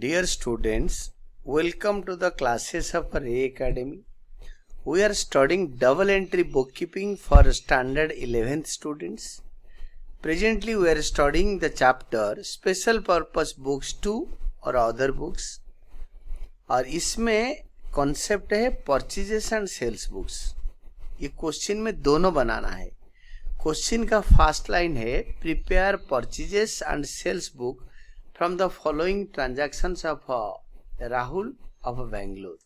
Dear students, welcome to the classes of Ray Academy. We are studying double entry bookkeeping for standard 11th students. Presently we are studying the chapter special purpose books 2 और other books. और इसमें concept है purchases and sales books. ये question में दोनों बनाना है. Question का फर्स्ट लाइन है prepare purchases and sales book from the following transactions of Rahul of Bangalore.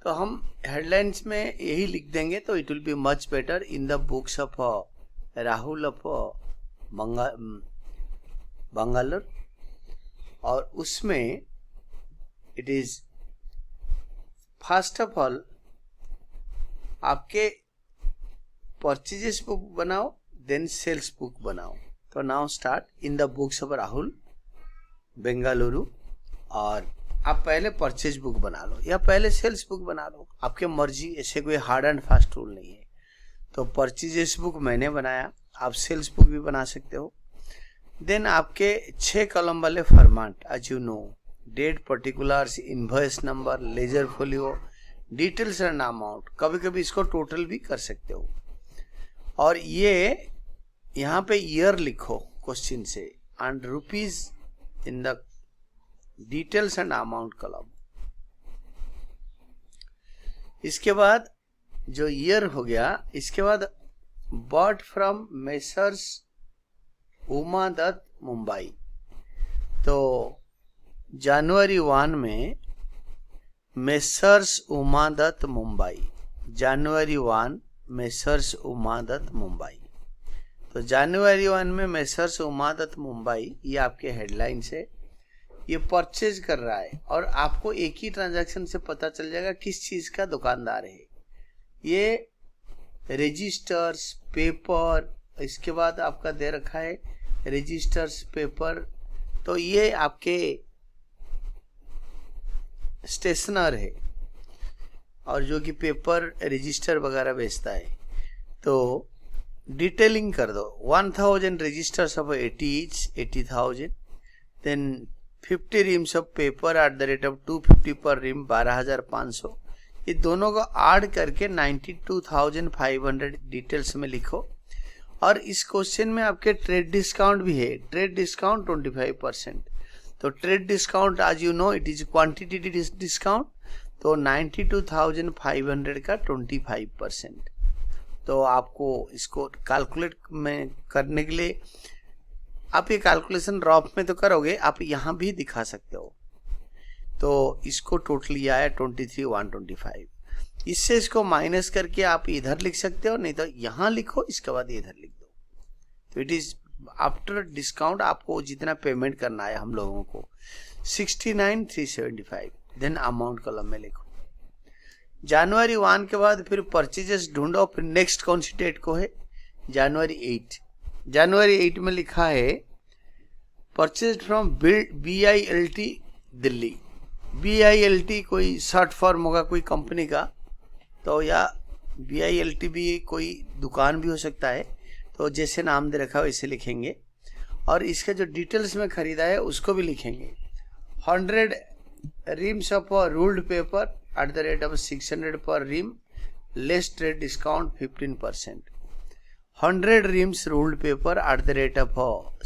तो हम हेडलाइंस में यही लिख देंगे तो it will be much better in the books of Rahul of Bangalore. और उसमें it is first of all आपके परचेजेस बुक बनाओ, देन सेल्स बुक बनाओ. तो now start in the books of Rahul Bengaluru. और आप पहले परचेज बुक बना लो या पहले सेल्स बुक बना लो, आपके मर्जी. ऐसे कोई हार्ड एंड फास्ट रूल नहीं है. तो परचेजेस बुक मैंने बनाया, आप सेल्स बुक भी बना सकते हो. देन आपके 6 कॉलम वाले format as you know, date, particulars, invoice number, ledger folio, details and amount. कभी कभी इसको टोटल भी कर सकते हो. और ये यहाँ पे ईयर लिखो क्वेश्चन से and rupees in the details and amount column. इसके बाद जो ईयर हो गया, इसके बाद bought from messrs Uma Dutt Mumbai. तो जनवरी 1 में मेसर्स उमा दत्त मुंबई, जनवरी 1 मेसर्स उमा दत्त मुंबई. तो जनवरी 1 में मेसर्स उमा दत्त मुंबई, ये आपके हेडलाइंस है. ये परचेज कर रहा है और आपको एक ही ट्रांजैक्शन से पता चल जाएगा किस चीज का दुकानदार है. ये रजिस्टर्स, पेपर, इसके बाद आपका दे रखा है रजिस्टर्स, पेपर. तो ये आपके स्टेशनर है और जो कि पेपर, रजिस्टर वगैरह बेचता है. तो डिटेलिंग कर दो. 1000 registers of 80 each, 80,000. Then 50 reams of paper at the rate of 250 per rim, 12,500. ये दोनों को ऐड करके 92,500 डिटेल्स में लिखो. और इस क्वेश्चन में आपके ट्रेड डिस्काउंट भी है. Trade discount 25%. तो ट्रेड डिस्काउंट आज you know it is quantity discount. तो 92,500 का 25%. तो आपको इसको कैलकुलेट में करने के लिए आप ये कैलकुलेशन रफ में तो करोगे, आप यहाँ भी दिखा सकते हो. तो इसको टोटल ये आया 23,125. इससे इसको माइनस करके आप इधर लिख सकते हो, नहीं तो यहाँ लिखो, इसके बाद इधर लिख दो. तो इट इज आफ्टर डिस्काउंट आपको जितना पेमेंट करना है हम लोगों को 69,375. देन अमाउंट कॉलम में लिखो. जनवरी 1 के बाद फिर परचेजेस ढूंढो. फिर नेक्स्ट कौन सी डेट को है, जनवरी 8. जनवरी 8 में लिखा है purchase from BILT Delhi. BILT कोई शॉर्ट फॉर्म होगा कोई कंपनी का, तो या BILT भी कोई दुकान भी हो सकता है. तो जैसे नाम दे रखा है वैसे लिखेंगे. और इसके जो डिटेल्स में खरीदा है उसको भी लिखेंगे. 100 reams of ruled paper at the rate of 600 per ream, less trade discount 15%. 100 rims ruled paper at the rate of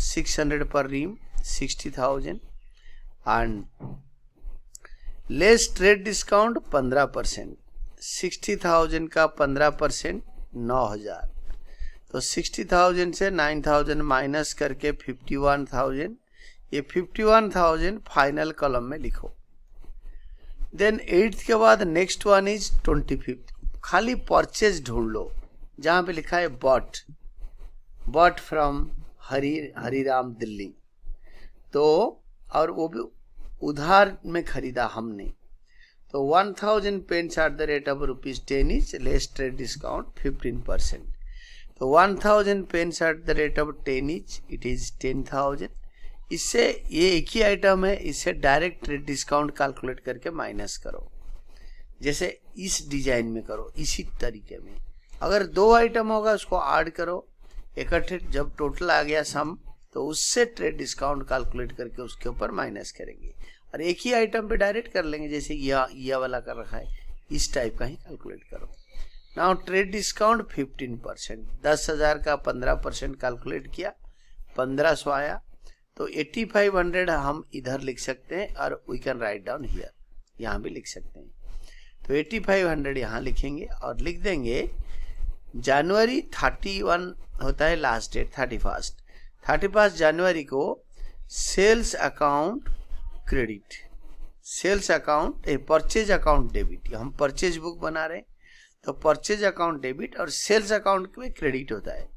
600 per rim, 60,000. and less trade discount 15%. 60,000 का 15% 9,000. तो 60,000 से 9,000 माइनस करके 51,000. ये 51,000 फाइनल कॉलम में लिखो. देन 8th के बाद next one is 25th. खाली परचेज ढूंढ लो जहां पे लिखा है बॉट फ्रॉम हरिराम दिल्ली. तो और वो भी उधार में खरीदा हमने. तो 1000 pens at the rate of ₹10 each, less trade discount 15%. तो 1000 pens at the rate of 10 each, it is 10,000. इससे ये एक ही आइटम है, इससे डायरेक्ट ट्रेड डिस्काउंट कैलकुलेट करके माइनस करो. जैसे इस डिजाइन में करो, इसी तरीके में. अगर 2 आइटम होगा उसको ऐड करो इकट्ठे. जब टोटल आ गया सम तो उससे ट्रेड डिस्काउंट कैलकुलेट करके उसके ऊपर माइनस करेंगे. और एक ही आइटम पे डायरेक्ट कर लेंगे, जैसे ये वाला कर रखा है, इस टाइप का ही कैलकुलेट करो। नाउ ट्रेड डिस्काउंट 15%, 10,000 का 15% कैलकुलेट किया, 1500 आया, तो 8500 हम इधर लिख सकते हैं और we can write down here, यहाँ भी लिख सकते हैं। तो 8500 यहाँ लिखेंगे और लिख देंगे जनवरी 31 होता है लास्ट डेट, 31 जनवरी को sales account credit, sales account purchase account debit, हम परचेज बुक बना रहे हैं तो परचेज अकाउंट डेबिट और सेल्स अकाउंट में क्रेडिट होता है।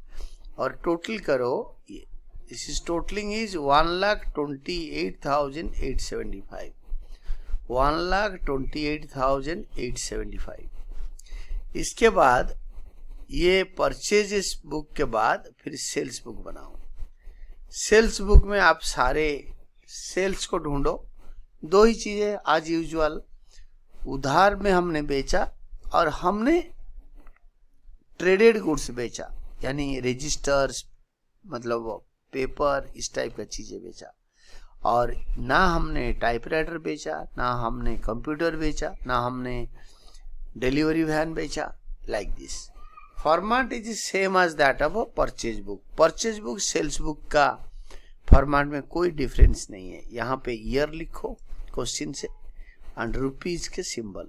और टोटल करो, दिस इज टोटलिंग इज 1,28,875, 1,28,875। इसके बाद ये परचेज बुक के बाद फिर सेल्स बुक बनाओ। सेल्स बुक में आप सारे सेल्स को ढूंढो। दो ही चीजें आज यूजुअल, उधार में हमने बेचा और हमने ट्रेडेड गुड्स बेचा, यानी रजिस्टर्स मतलब पेपर इस टाइप का चीजें बेचा। और ना हमने टाइपराइटर बेचा, ना हमने कंप्यूटर बेचा, ना हमने डिलीवरी वैन बेचा, like this. Format is same as that of purchase book. Purchase book sales book का फॉर्मेट में कोई डिफरेंस नहीं है। यहाँ पे ईयर लिखो क्वेश्चन से एंड रुपीज के सिंबल।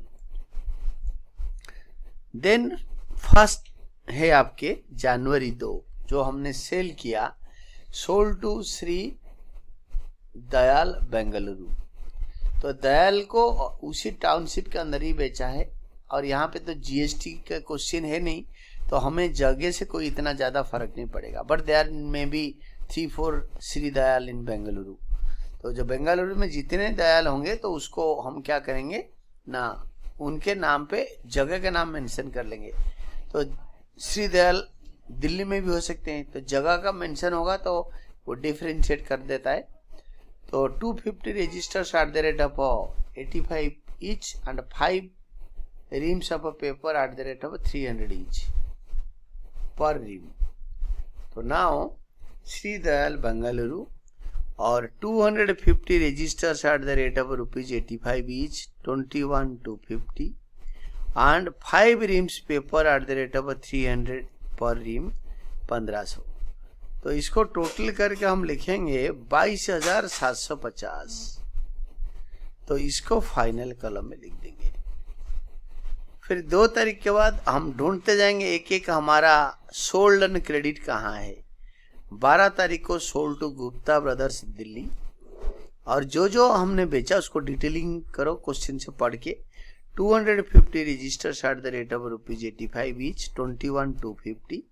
देन फर्स्ट है आपके जनवरी 2 जो हमने सेल किया, सोल्ड टू श्री दयाल बेंगलुरु। तो दयाल को उसी टाउनशिप के अंदर ही बेचा है और यहाँ पे तो जीएसटी का क्वेश्चन है नहीं, तो हमें जगह से कोई इतना ज़्यादा फर्क नहीं पड़ेगा। बट देयर में बी 3-4 श्री दयाल इन बेंगलुरु। तो जो बेंगलुरु में जितने दयाल होंगे तो उसको हम क्या करेंगे ना, उनके नाम पे जगह का नाम मेंशन कर लेंगे। तो श्री दयाल दिल्ली में भी हो सकते हैं, तो जगह का मेंशन होगा तो वो डिफरेंशिएट कर देता है। तो 250 registers at the rate of 85 each and 5 reams of a paper at the rate of 300 each per ream. तो now Sri Dayal Bengaluru और 250 registers at the rate of rupees 85 each, 21,250 and 5 reams paper at the rate of 300 per ream, 1500। तो इसको total करके हम लिखेंगे 22,750। तो इसको final column में लिख देंगे। फिर 2 तारीख के बाद हम ढूंढते जाएंगे एक एक हमारा सोल्ड एंड क्रेडिट कहाँ है। 12 तारीख को sold to Gupta brothers Delhi, और जो हमने बेचा उसको डिटेलिंग करो क्वेश्चन से पढ़ के। 250 registers at the rate of rupees 85 each, 21,250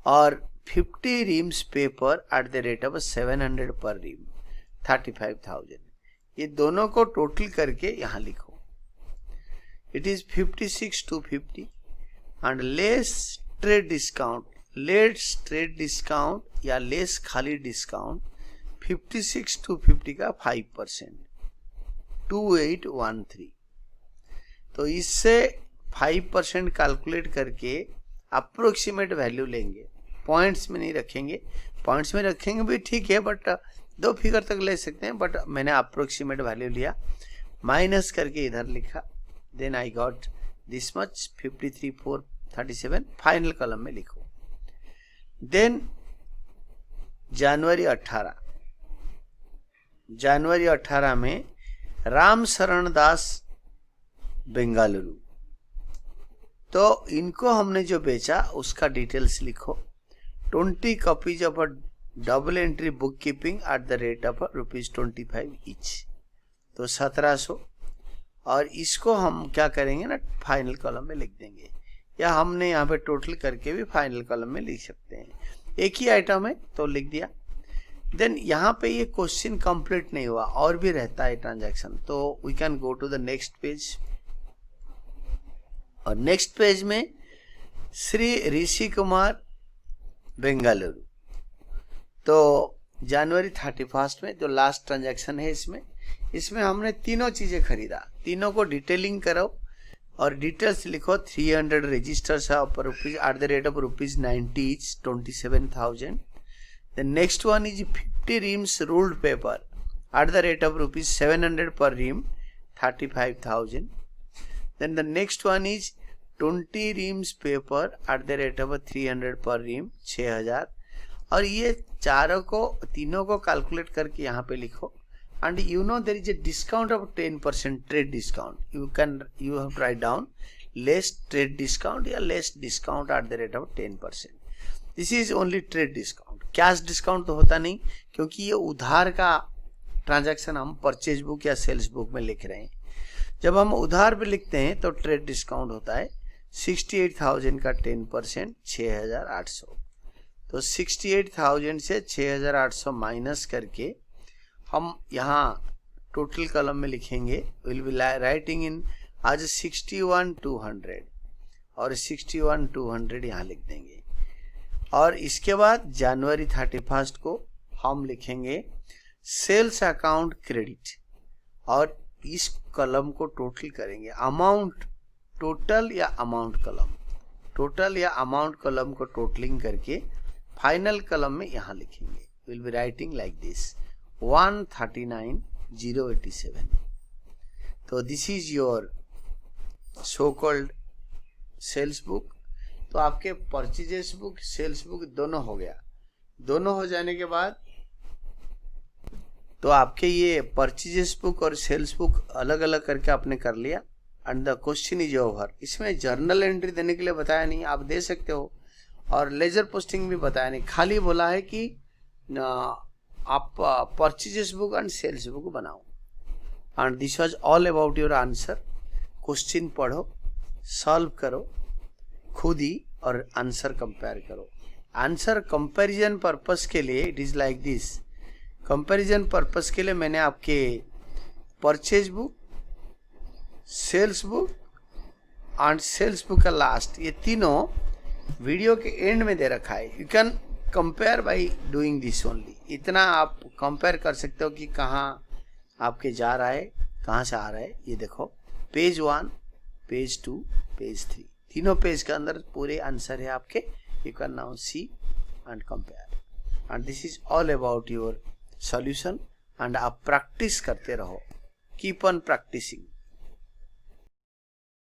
और 50 reams paper at the rate of 700 per ream, 35,000। ये दोनों को टोटल करके यहाँ लिखो। It is 56,250 and less trade discount, less trade discount या लेस खाली डिस्काउंट 56,250 का 5%, 2813। तो इससे 5% कैलकुलेट करके अप्रोक्सीमेट वैल्यू लेंगे। पॉइंट्स में नहीं रखेंगे, पॉइंट्स में रखेंगे भी ठीक है, बट 2 फिगर तक ले सकते हैं, बट मैंने अप्रोक्सीमेट वैल्यू लिया, माइनस करके इधर लिखा। Then I got this much 53,437। Final column में लिखो। देन जनवरी 18 में राम शरण दास बेंगलुरु। तो इनको हमने जो बेचा उसका डिटेल्स लिखो। 20 copies of a double entry bookkeeping at the rate of rupees 25 each, तो 1700। और इसको हम क्या करेंगे ना, फाइनल कॉलम में लिख देंगे, या हमने यहाँ पे टोटल करके भी फाइनल कॉलम में लिख सकते हैं। एक ही आइटम है तो लिख दिया। देन यहाँ पे ये क्वेश्चन कंप्लीट नहीं हुआ, और भी रहता है ट्रांजैक्शन, तो we can go to the next page. और नेक्स्ट पेज में श्री ऋषि कुमार बेंगलुरु। तो जनवरी 31 में जो लास्ट ट्रांजैक्शन है इसमें हमने तीनों चीजें खरीदा। तीनों को डिटेलिंग करो और डिटेल्स लिखो। 300 registers at the rate of rupees 90 each, 27,000। The next one is 50 reams ruled paper at the rate of rupees 700 per ream, 35,000. Then the next one is 20 reams paper at the rate of 300 per ream, 6,000. और ये तीनों को calculate करके यहाँ पे लिखो. And you know there is a discount of 10% trade discount. You have to write down less trade discount या less discount at the rate of 10%. This is only trade discount. Cash discount तो होता नहीं, क्योंकि ये उधार का transaction हम purchase book या सेल्स बुक में लिख रहे हैं. जब हम उधार पे लिखते हैं तो ट्रेड डिस्काउंट होता है 68,000 का 10%, 6,800. तो 68,000 से 6,800 माइनस करके हम यहाँ टोटल कॉलम में लिखेंगे. विल बी राइटिंग इन आज 61,200 और 61,200 यहाँ लिख देंगे. और इसके बाद जनवरी 31 को हम लिखेंगे सेल्स अकाउंट क्रेडिट, और इस कॉलम को टोटल करेंगे. अमाउंट टोटल या अमाउंट कॉलम, टोटल या अमाउंट कॉलम को टोटलिंग करके फाइनल कॉलम में यहाँ लिखेंगे. Will be writing like this 139,087. तो this is your so called sales book. तो आपके परचेजेस बुक, सेल्स बुक दोनों हो गया. दोनों हो जाने के बाद तो आपके ये परचेजेस बुक और सेल्स बुक अलग अलग करके आपने कर लिया. And the question is over. इसमें जर्नल एंट्री देने के लिए बताया नहीं, आप दे सकते हो, और लेजर पोस्टिंग भी बताया नहीं. खाली बोला है कि आप purchases book and sales book बनाओ. And this was all about your answer. Question पढ़ो, सॉल्व करो खुद ही, और आंसर कंपेयर करो. आंसर कंपैरिजन पर्पस के लिए it is like this. Comparison purpose के लिए मैंने आपके purchase book, sales book and sales book का लास्ट, ये तीनों वीडियो के एंड में दे रखा है. You can compare by doing this only. इतना आप कंपेयर कर सकते हो कि कहाँ आपके जा रहा है, कहाँ से आ रहा है. ये देखो पेज 1, पेज 2, पेज 3, तीनों पेज के अंदर पूरे आंसर है आपके. You can now see and compare. And this is all about your solution. And आप प्रैक्टिस करते रहो. Keep on practising.